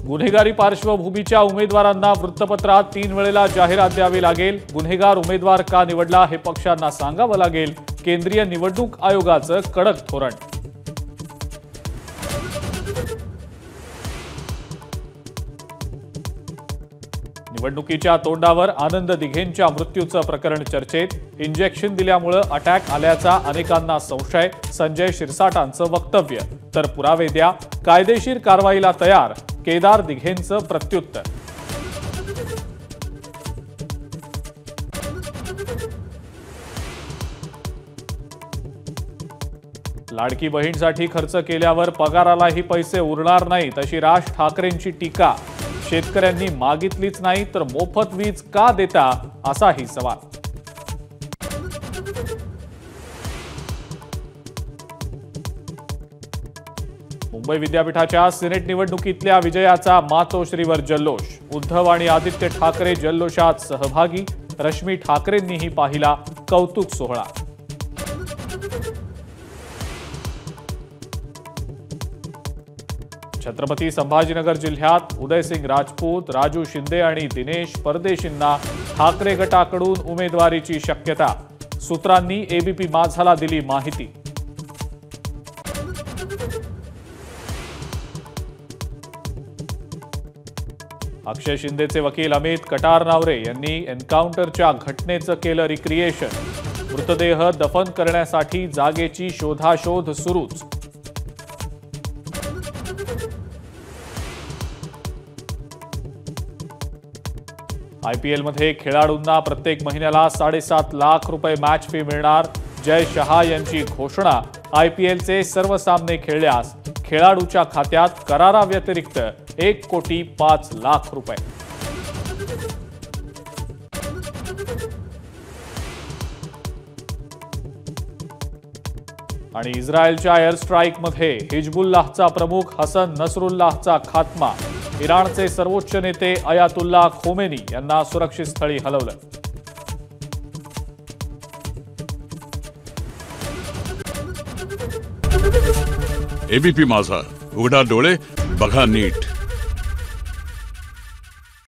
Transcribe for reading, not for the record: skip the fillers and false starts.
गुन्हेगारी पार्श्वभूमीच्या उमेदवारांना वृत्तपत्रात 3 वेळेला जाहिरात द्यावी लागेल। गुन्हेगार उमेदवार का निवडला हे पक्षांना सांगावं लागेल। केंद्रीय निवडणूक आयोगाचं कडक धोरण। निवडणुकीच्या तोंडावर आनंद दिघेंच्या मृत्यूचं प्रकरण चर्चेत। इंजेक्शन दिल्यामुळे अटॅक आल्याचा अनेकांना संशय। संजय शिरसाटांचं वक्तव्य। तर पुरावे द्या, कायदेशीर कारवाईला तयार, केदार दिघेंचं प्रत्युत्तर। लाडकी बहीणसाठी खर्च केल्यावर पगारालाही पैसे उरणार नाहीत अशी राज ठाकरेंची टीका। शेतकऱ्यांनी मागितलीच नाही तर मोफत वीज का देता असाही सवाल। मुंबई विद्यापीठाच्या सिनेट निवडणुकीतल्या विजयाचा मातोश्रीवर जल्लोष। उद्धव आणि आदित्य ठाकरे जल्लोषात सहभागी। रश्मी ठाकरेंनीही पाहिला कौतुक सोहळा। छत्रपती संभाजीनगर जिल्ह्यात उदयसिंग राजपूत, राजू शिंदे आणि दिनेश परदेशींना ठाकरे गटाकडून उमेदवारीची शक्यता। सूत्रांनी एबीपी माझाला दिली माहिती। अक्षय शिंदेचे वकील अमित कटारनावरे यांनी एन्काउंटरच्या घटनेचं केलं रिक्रिएशन। मृतदेह दफन करण्यासाठी जागेची शोधाशोध सुरूच। आयपीएल मध्ये खेळाडूंना प्रत्येक महिन्याला 7.5 लाख रुपये मॅच फी मिळणार। जय शहा यांची घोषणा। आयपीएलचे सर्व सामने खेळल्यास खेळाडूच्या खात्यात कराराव्यतिरिक्त 1,05,00,000 रुपये। आणि इस्रायलच्या एअर स्ट्राईकमध्ये हिजबुल्लाहचा प्रमुख हसन नसरुल्लाहचा खात्मा। इराणचे सर्वोच्च नेते अयातुल्ला खोमेनी यांना सुरक्षित स्थळी हलवलं। एबीपी माझा, उघडा डोळे बघा नीट।